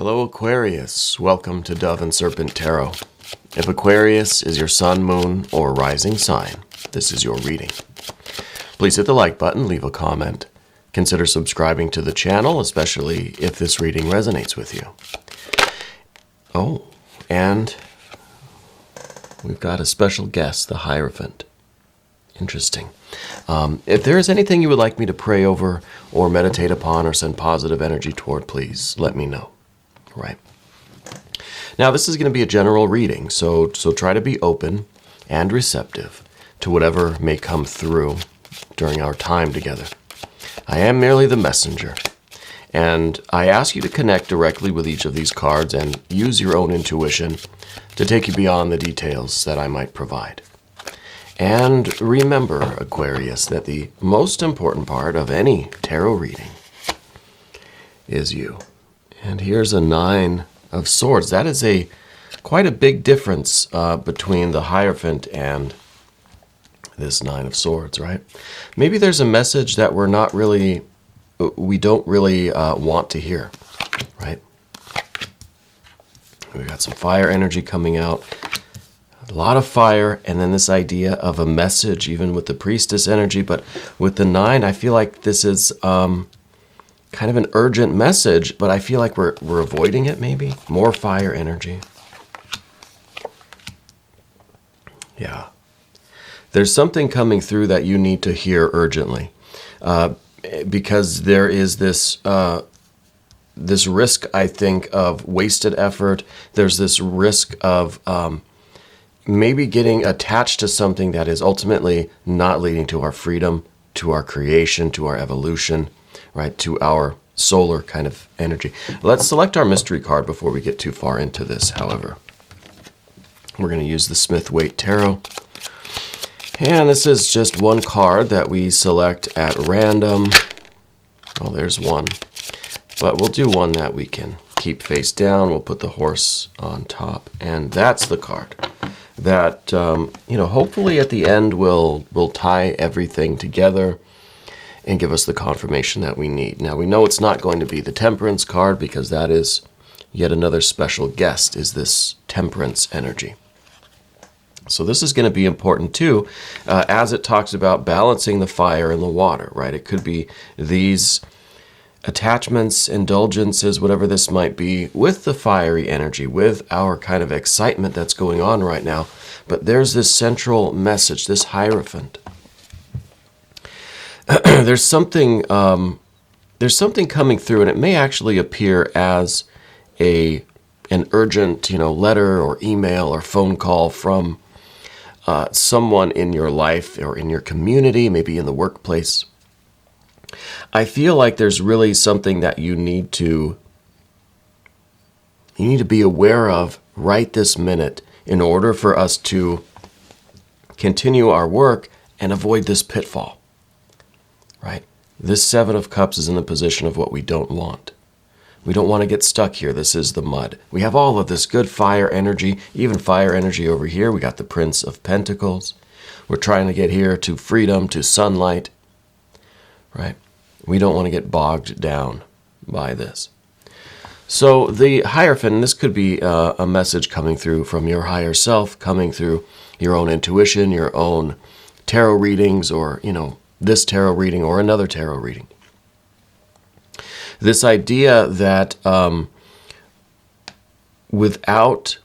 Hello Aquarius, welcome to Dove and Serpent Tarot. If Aquarius is your sun, moon, or rising sign, this is your reading. Please hit the like button, leave a comment. Consider subscribing to the channel, especially if this reading resonates with you. Oh, and we've got a special guest, the Hierophant. Interesting. If there is anything you would like me to pray over or meditate upon or send positive energy toward, please let me know. Right. Now, this is going to be a general reading, so try to be open and receptive to whatever may come through during our time together. I am merely the messenger, and I ask you to connect directly with each of these cards and use your own intuition to take you beyond the details that I might provide. And remember, Aquarius, that the most important part of any tarot reading is you. And here's a 9 of Swords. That is quite a big difference between the Hierophant and this 9 of Swords, right? Maybe there's a message that we don't really want to hear, right? We've got some fire energy coming out. A lot of fire, and then this idea of a message, even with the Priestess energy. But with the 9, I feel like this is kind of an urgent message, but I feel like we're avoiding it maybe. More fire energy. Yeah. There's something coming through that you need to hear urgently. Because there is this risk, I think, of wasted effort. There's this risk of maybe getting attached to something that is ultimately not leading to our freedom, to our creation, to our evolution, right, to our solar kind of energy. Let's select our mystery card before we get too far into this, however. We're going to use the Smith-Waite Tarot. And this is just one card that we select at random. Oh, there's one. But we'll do one that we can keep face down. We'll put the horse on top. And that's the card that, hopefully at the end will tie everything together and give us the confirmation that we need. Now, we know it's not going to be the Temperance card because that is yet another special guest, is this Temperance energy. So this is going to be important too, as it talks about balancing the fire and the water, right? It could be these attachments, indulgences, whatever this might be, with the fiery energy, with our kind of excitement that's going on right now. But there's this central message, this Hierophant. There's something coming through, and it may actually appear as an urgent, letter or email or phone call from someone in your life or in your community, maybe in the workplace. I feel like there's really something that you need to be aware of right this minute in order for us to continue our work and avoid this pitfall, right? This 7 of Cups is in the position of what we don't want. We don't want to get stuck here. This is the mud. We have all of this good fire energy, even fire energy over here. We got the Prince of Pentacles. We're trying to get here to freedom, to sunlight, right? We don't want to get bogged down by this. So the Hierophant, this could be a message coming through from your higher self, coming through your own intuition, your own tarot readings, or, this tarot reading or another tarot reading. This idea that without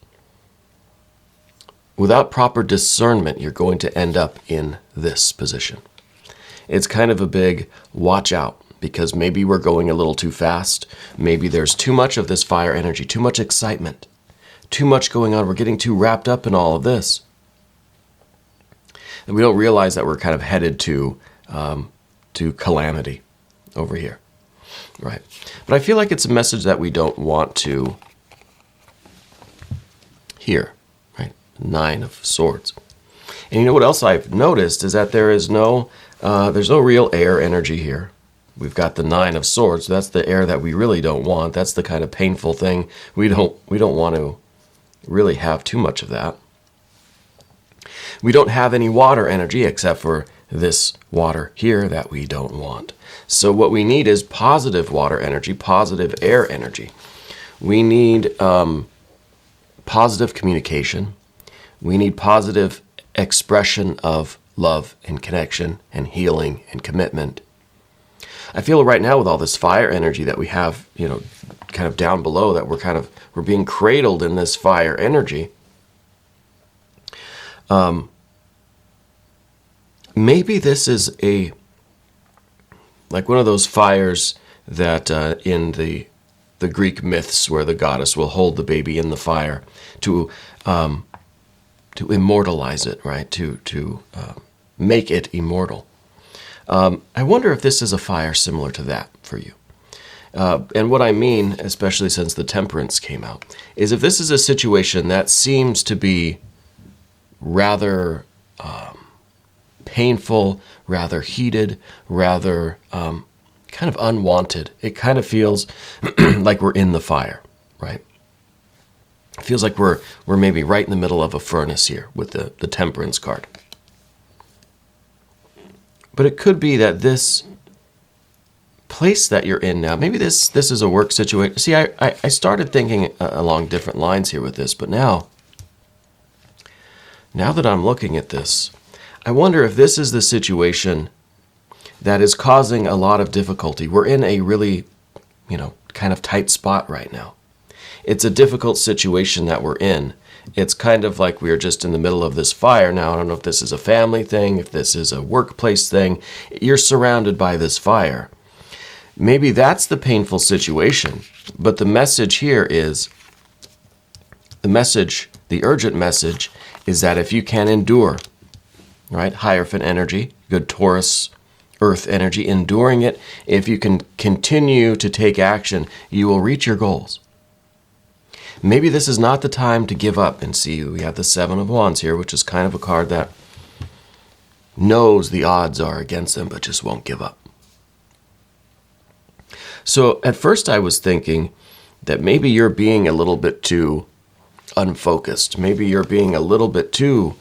proper discernment, you're going to end up in this position. It's kind of a big watch out, because maybe we're going a little too fast. Maybe there's too much of this fire energy, too much excitement, too much going on. We're getting too wrapped up in all of this. And we don't realize that we're kind of headed to calamity over here, right? But I feel like it's a message that we don't want to hear, right? 9 of Swords. And you know what else I've noticed is that there's no real air energy here. We've got the 9 of Swords. So that's the air that we really don't want. That's the kind of painful thing. We don't want to really have too much of that. We don't have any water energy except for this water here that we don't want. So what we need is positive water energy, positive air energy. We need positive communication. We need positive expression of love and connection and healing and commitment. I feel right now with all this fire energy that we have, kind of down below, that we're being cradled in this fire energy. Maybe this is like one of those fires that in the Greek myths, where the goddess will hold the baby in the fire to immortalize it, right? To make it immortal. I wonder if this is a fire similar to that for you. And what I mean, especially since the Temperance came out, is if this is a situation that seems to be rather painful, rather heated, rather kind of unwanted. It kind of feels like we're in the fire, right? It feels like we're maybe right in the middle of a furnace here with the Temperance card. But it could be that this place that you're in now, maybe this is a work situation. See, I started thinking along different lines here with this, but now that I'm looking at this, I wonder if this is the situation that is causing a lot of difficulty. We're in a really, kind of tight spot right now. It's a difficult situation that we're in. It's kind of like we're just in the middle of this fire. Now, I don't know if this is a family thing, if this is a workplace thing. You're surrounded by this fire. Maybe that's the painful situation. But the message here is, the urgent message is that if you can endure, right? Hierophant energy, good Taurus, earth energy, enduring it, if you can continue to take action, you will reach your goals. Maybe this is not the time to give up. And see, we have the Seven of Wands here, which is kind of a card that knows the odds are against them, but just won't give up. So at first I was thinking that maybe you're being a little bit too unfocused. Maybe you're being a little bit too,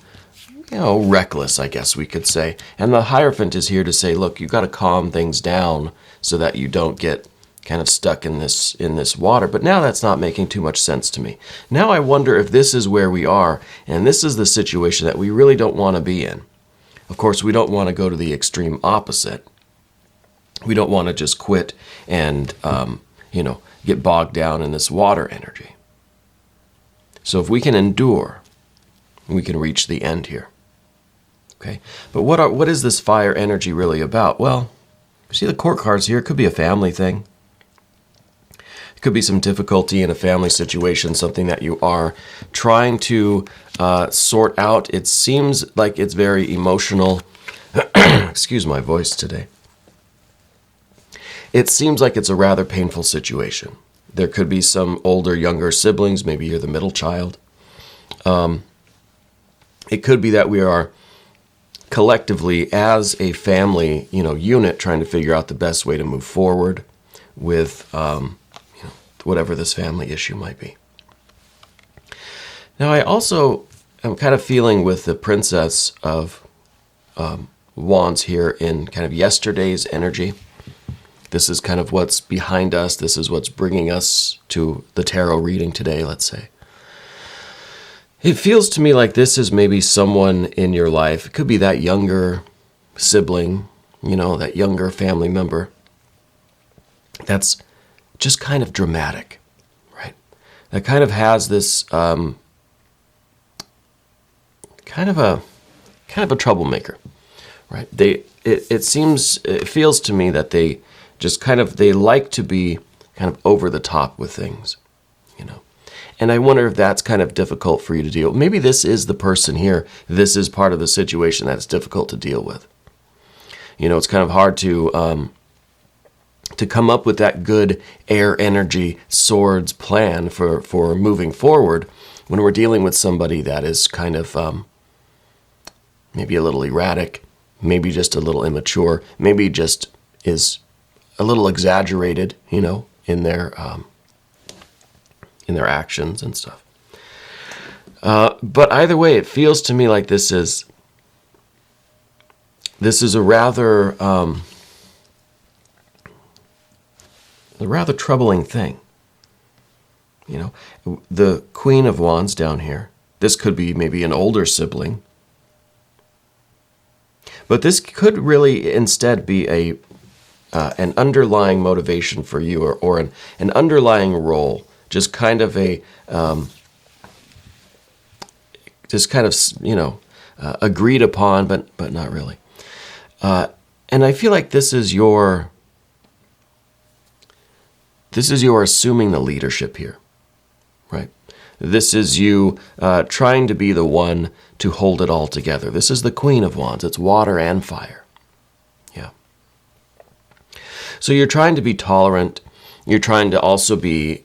reckless, I guess we could say. And the Hierophant is here to say, look, you've got to calm things down so that you don't get kind of stuck in this water. But now that's not making too much sense to me. Now I wonder if this is where we are, and this is the situation that we really don't want to be in. Of course, we don't want to go to the extreme opposite. We don't want to just quit and, get bogged down in this water energy. So if we can endure, we can reach the end here. Okay, but what is this fire energy really about? Well, see the Court cards here. It could be a family thing. It could be some difficulty in a family situation, something that you are trying to sort out. It seems like it's very emotional. Excuse my voice today. It seems like it's a rather painful situation. There could be some older, younger siblings. Maybe you're the middle child. It could be that we are collectively, as a family, unit, trying to figure out the best way to move forward with whatever this family issue might be. Now, I also am kind of feeling with the Princess of Wands here in kind of yesterday's energy. This is kind of what's behind us. This is what's bringing us to the tarot reading today, let's say. It feels to me like this is maybe someone in your life. It could be that younger sibling, that younger family member that's just kind of dramatic, right? That kind of has this kind of a troublemaker, right? It feels to me that they just they like to be kind of over the top with things, And I wonder if that's kind of difficult for you to deal with. Maybe this is the person here. This is part of the situation that's difficult to deal with. It's kind of hard to come up with that good air energy swords plan for moving forward when we're dealing with somebody that is kind of maybe a little erratic, maybe just a little immature, maybe just is a little exaggerated, in their actions and stuff. But either way, it feels to me like this is a rather troubling thing. The Queen of Wands down here. This could be maybe an older sibling. But this could really instead be an underlying motivation for you, or an underlying role, just kind of agreed upon, but not really. And I feel like this is your assuming the leadership here, right? This is you trying to be the one to hold it all together. This is the Queen of Wands. It's water and fire. Yeah. So you're trying to be tolerant. You're trying to also be,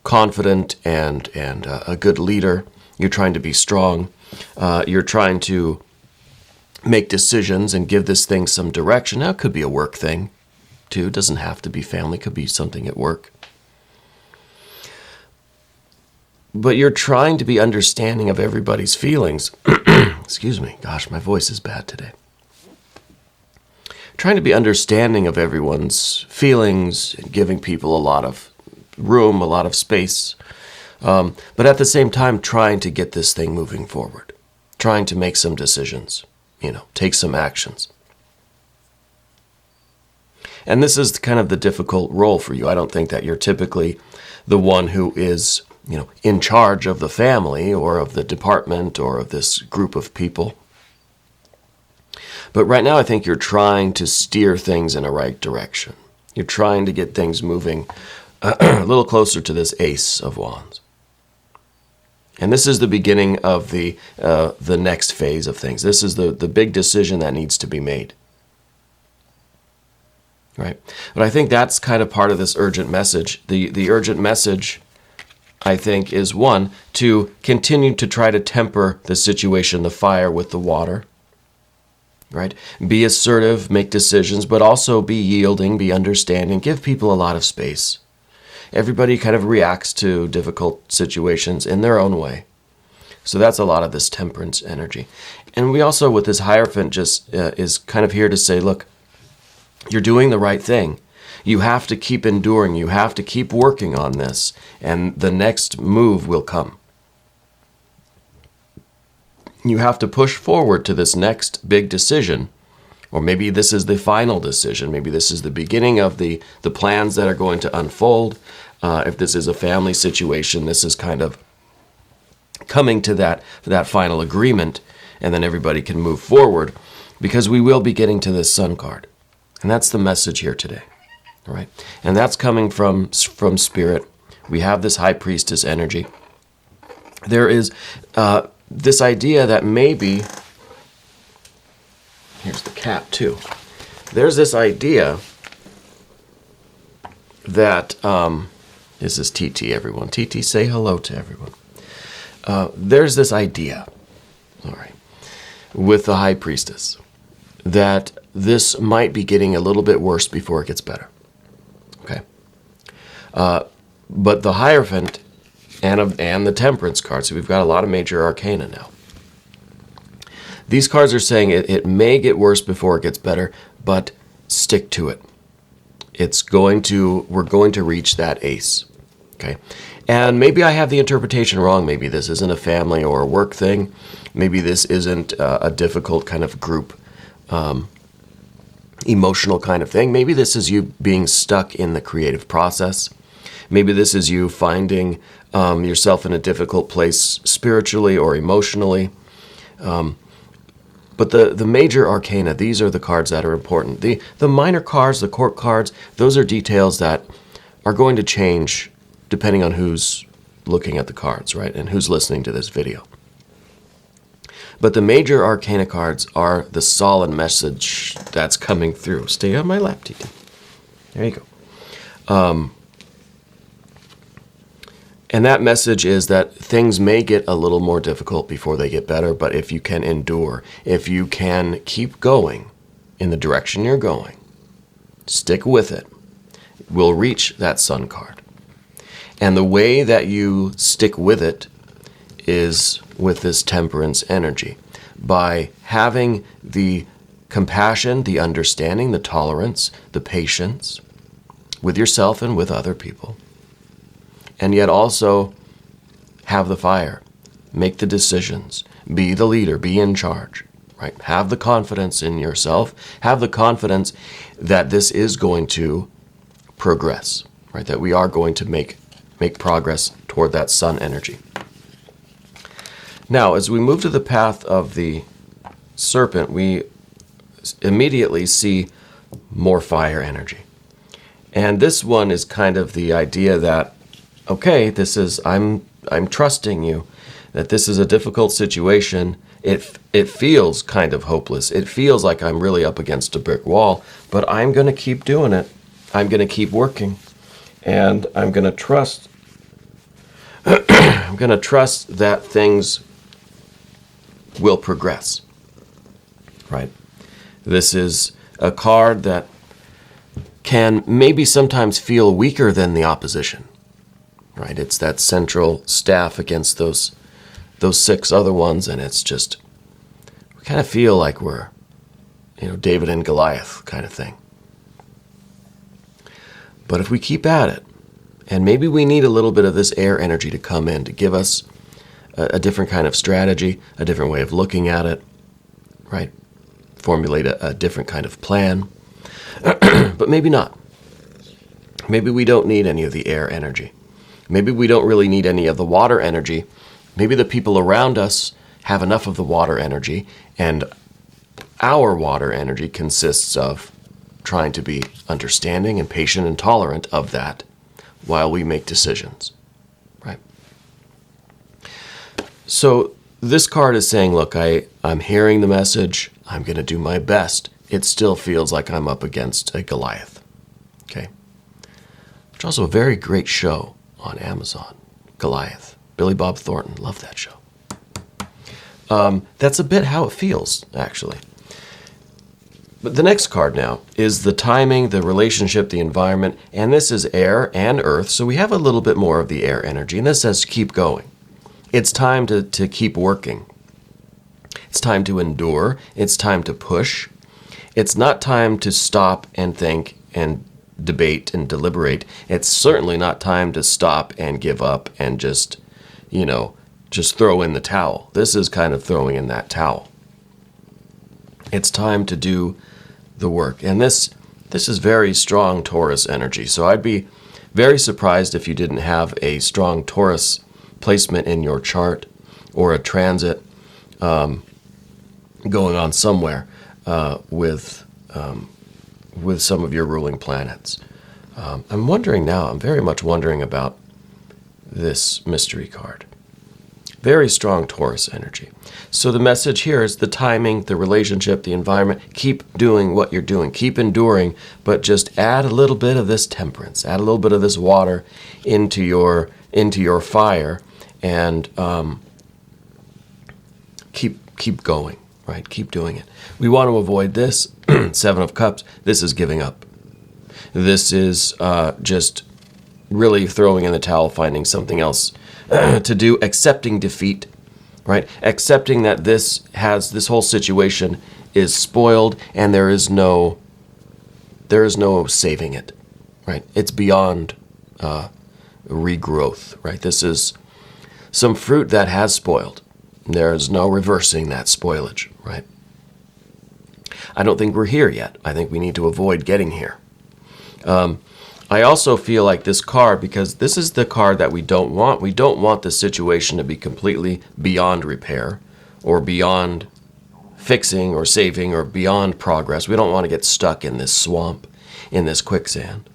confident and a good leader. You're trying to be strong. You're trying to make decisions and give this thing some direction. Now, it could be a work thing, too. It doesn't have to be family. It could be something at work. But you're trying to be understanding of everybody's feelings. Excuse me. Gosh, my voice is bad today. Trying to be understanding of everyone's feelings and giving people a lot of room, a lot of space. But at the same time, trying to get this thing moving forward. Trying to make some decisions. Take some actions. And this is kind of the difficult role for you. I don't think that you're typically the one who is, in charge of the family or of the department or of this group of people. But right now, I think you're trying to steer things in a right direction. You're trying to get things moving a little closer to this Ace of Wands. And this is the beginning of the next phase of things. This is the big decision that needs to be made. Right? But I think that's kind of part of this urgent message. The urgent message, I think, is one, to continue to try to temper the situation, the fire with the water. Right? Be assertive, make decisions, but also be yielding, be understanding, give people a lot of space. Everybody kind of reacts to difficult situations in their own way. So that's a lot of this temperance energy. And we also, with this Hierophant, just is kind of here to say, look, you're doing the right thing. You have to keep enduring. You have to keep working on this. And the next move will come. You have to push forward to this next big decision. Or maybe this is the final decision. Maybe this is the beginning of the plans that are going to unfold. If this is a family situation, this is kind of coming to that final agreement, and then everybody can move forward, because we will be getting to this Sun card. And that's the message here today. All right? And that's coming from Spirit. We have this High Priestess energy. There is this idea that maybe, here's the cap too. There's this idea that, this is TT, everyone. TT, say hello to everyone. There's this idea, all right, with the High Priestess, that this might be getting a little bit worse before it gets better. Okay? But the Hierophant and the Temperance cards, so we've got a lot of major arcana now. These cards are saying it may get worse before it gets better, but stick to it. We're going to reach that Ace. Okay? And maybe I have the interpretation wrong. Maybe this isn't a family or a work thing. Maybe this isn't a difficult kind of group, emotional kind of thing. Maybe this is you being stuck in the creative process. Maybe this is you finding yourself in a difficult place spiritually or emotionally. But the major arcana, these are the cards that are important. The minor cards, the court cards, those are details that are going to change depending on who's looking at the cards, right? And who's listening to this video. But the major arcana cards are the solid message that's coming through. Stay on my lap, TT. There you go. And that message is that things may get a little more difficult before they get better, but if you can endure, if you can keep going in the direction you're going, stick with it, we'll reach that Sun card. And the way that you stick with it is with this Temperance energy, by having the compassion, the understanding, the tolerance, the patience with yourself and with other people. and yet also have the fire, make the decisions, be the leader, be in charge, right? Have the confidence in yourself, have the confidence that this is going to progress, right? That we are going to make progress toward that sun energy. Now, as we move to the path of the serpent, we immediately see more fire energy. And this one is kind of the idea that, okay, this is, I'm trusting you, that this is a difficult situation. It feels kind of hopeless. It feels like I'm really up against a brick wall, but I'm going to keep doing it. I'm going to keep working, and I'm going to trust. I'm going to trust that things will progress. Right? This is a card that can maybe sometimes feel weaker than the opposition. Right? It's that central staff against those 6 other ones, and it's just, we kind of feel like we're, David and Goliath kind of thing. But if we keep at it, and maybe we need a little bit of this air energy to come in to give us a different kind of strategy, a different way of looking at it, right? Formulate a different kind of plan. But maybe not. Maybe we don't need any of the air energy. Maybe we don't really need any of the water energy. Maybe the people around us have enough of the water energy, and our water energy consists of trying to be understanding and patient and tolerant of that while we make decisions, right? So this card is saying, look, I'm hearing the message. I'm going to do my best. It still feels like I'm up against a Goliath, okay? Which is also a very great show on Amazon, Goliath. Billy Bob Thornton, love that show. That's a bit how it feels, actually. But the next card now is the timing, the relationship, the environment, and this is air and earth, so we have a little bit more of the air energy, and this says keep going. It's time to keep working. It's time to endure. It's time to push. It's not time to stop and think and debate and deliberate. It's certainly not time to stop and give up and just throw in the towel. This is kind of throwing in that towel. It's time to do the work. And this is very strong Taurus energy. So I'd be very surprised if you didn't have a strong Taurus placement in your chart or a transit going on somewhere with some of your ruling planets. I'm wondering now, I'm very much wondering about this mystery card. Very strong Taurus energy. So the message here is the timing, the relationship, the environment. Keep doing what you're doing. Keep enduring, but just add a little bit of this temperance. Add a little bit of this water into your fire, and keep going. Right? Keep doing it. We want to avoid this. 7 of Cups. This is giving up. This is just really throwing in the towel, finding something else to do, accepting defeat, right? Accepting that this whole situation is spoiled and there is no saving it, right? It's beyond regrowth, right? This is some fruit that has spoiled. There is no reversing that spoilage, right? I don't think we're here yet. I think we need to avoid getting here. I also feel like this card, because this is the card that we don't want the situation to be completely beyond repair or beyond fixing or saving or beyond progress. We don't want to get stuck in this swamp, in this quicksand.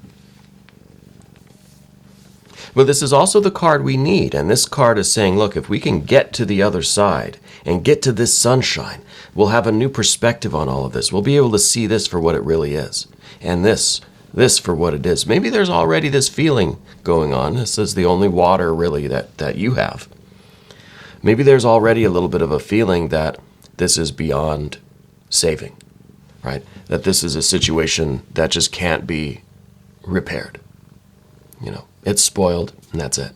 But this is also the card we need, and this card is saying, look, if we can get to the other side and get to this sunshine, we'll have a new perspective on all of this. We'll be able to see this for what it really is, and this for what it is. Maybe there's already this feeling going on. This is the only water, really, that you have. Maybe there's already a little bit of a feeling that this is beyond saving, right? That this is a situation that just can't be repaired. It's spoiled, and that's it.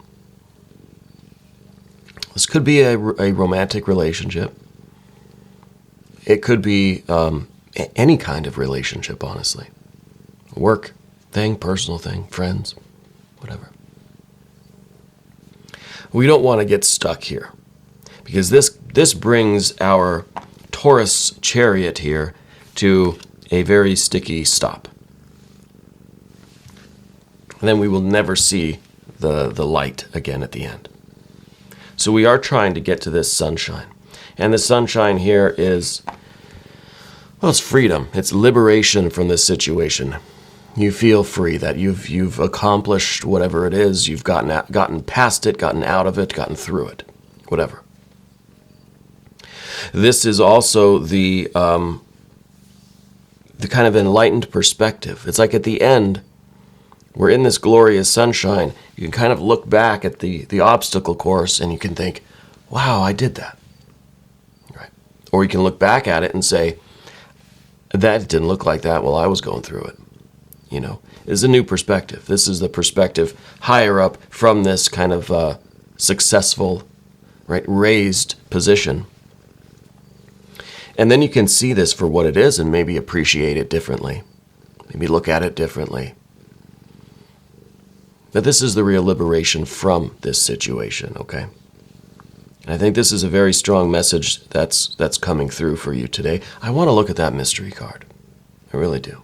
This could be a romantic relationship. It could be any kind of relationship, honestly. Work thing, personal thing, friends, whatever. We don't want to get stuck here, because this brings our Taurus chariot here to a very sticky stop. And then we will never see the light again at the end. So we are trying to get to this sunshine. And the sunshine here is, well, it's freedom. It's liberation from this situation. You feel free that you've accomplished whatever it is. You've gotten past it, gotten out of it, gotten through it, whatever. This is also the kind of enlightened perspective. It's like at the end, we're in this glorious sunshine. You can kind of look back at the obstacle course and you can think, wow, I did that. Right? Or you can look back at it and say, that didn't look like that while I was going through it. You know, it's a new perspective. This is the perspective higher up from this kind of successful, right, raised position. And then you can see this for what it is and maybe appreciate it differently. Maybe look at it differently. But this is the real liberation from this situation, okay? And I think this is a very strong message that's coming through for you today. I want to look at that mystery card. I really do.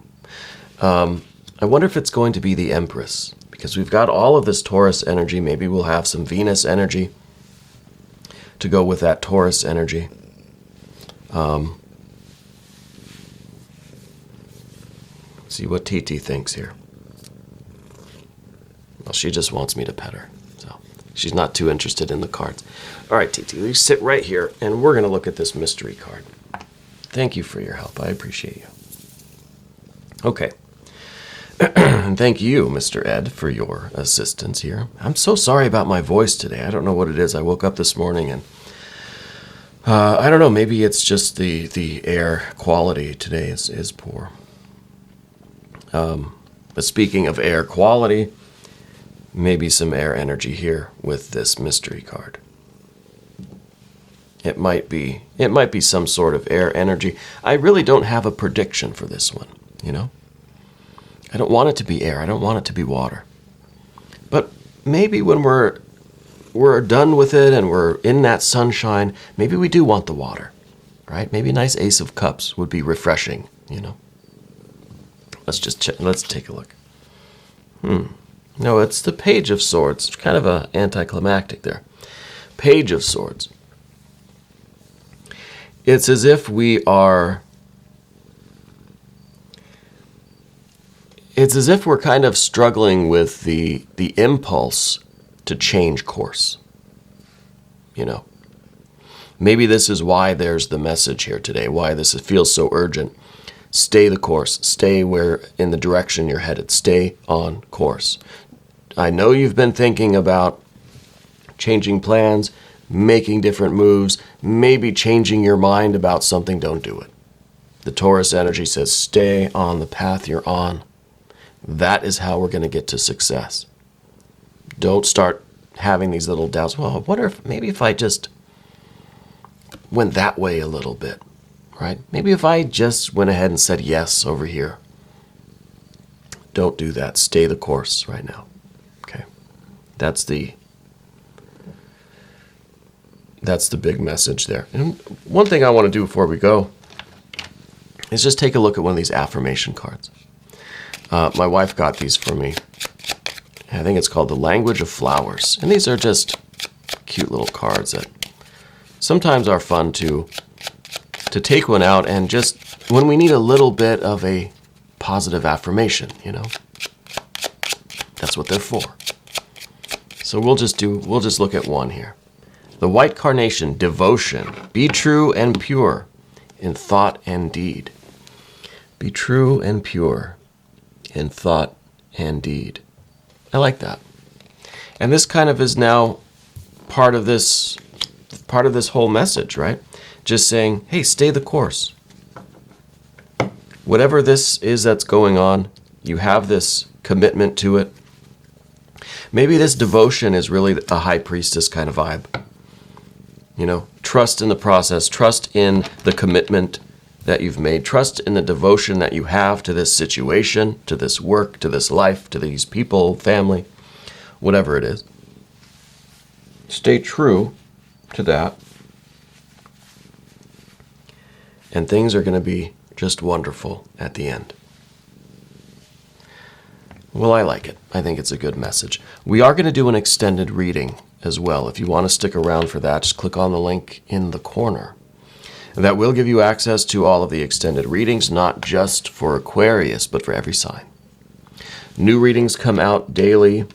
I wonder if it's going to be the Empress, because we've got all of this Taurus energy. Maybe we'll have some Venus energy to go with that Taurus energy. See what TT thinks here. Well, she just wants me to pet her, so she's not too interested in the cards. All right, TT, you sit right here, and we're going to look at this mystery card. Thank you for your help. I appreciate you. Okay. And thank you, Mr. Ed, for your assistance here. I'm so sorry about my voice today. I don't know what it is. I woke up this morning and I don't know, maybe it's just the air quality today is poor. But speaking of air quality, maybe some air energy here with this mystery card. It might be some sort of air energy. I really don't have a prediction for this one, you know? I don't want it to be air. I don't want it to be water. But maybe when we're done with it and we're in that sunshine, maybe we do want the water, right? Maybe a nice Ace of Cups would be refreshing, you know? Let's just check. Let's take a look. No, it's the Page of Swords. It's kind of a anticlimactic there. Page of Swords. It's as if we are... It's as if we're kind of struggling with the impulse to change course. You know, maybe this is why there's the message here today, why this feels so urgent. Stay the course. Stay where in the direction you're headed. Stay on course. I know you've been thinking about changing plans, making different moves, maybe changing your mind about something. Don't do it. The Taurus energy says stay on the path you're on. That is how we're going to get to success. Don't start having these little doubts. Well, I wonder if maybe if I just went that way a little bit, right? Maybe if I just went ahead and said yes over here. Don't do that. Stay the course right now. Okay. That's the big message there. And one thing I want to do before we go is just take a look at one of these affirmation cards. My wife got these for me. I think it's called The Language of Flowers. And these are just cute little cards that sometimes are fun to take one out and just when we need a little bit of a positive affirmation, you know. That's what they're for. So we'll just look at one here. The White Carnation, Devotion. Be true and pure in thought and deed. Be true and pure in thought and deed. I like that. And this kind of is now part of this whole message, right? Just saying, hey, stay the course. Whatever this is that's going on, you have this commitment to it. Maybe this devotion is really a high priestess kind of vibe. You know, trust in the process, trust in the commitment that you've made, trust in the devotion that you have to this situation, to this work, to this life, to these people, family, whatever it is. stay true to that. And things are going to be just wonderful at the end. Well, I like it. I think it's a good message. We are going to do an extended reading as well. If you want to stick around for that, just click on the link in the corner. That will give you access to all of the extended readings, not just for Aquarius, but for every sign. New readings come out daily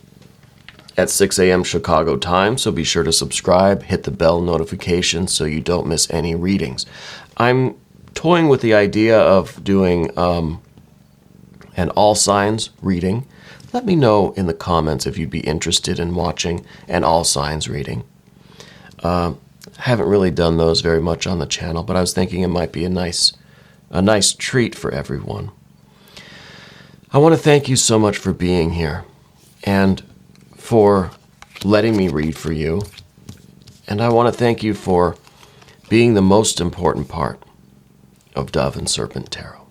at 6 a.m. Chicago time, so be sure to subscribe, hit the bell notification so you don't miss any readings. I'm toying with the idea of doing an all signs reading. Let me know in the comments if you'd be interested in watching an all signs reading. Haven't really done those very much on the channel, but I was thinking it might be a nice treat for everyone. I want to thank you so much for being here and for letting me read for you. And I want to thank you for being the most important part of Dove and Serpent Tarot.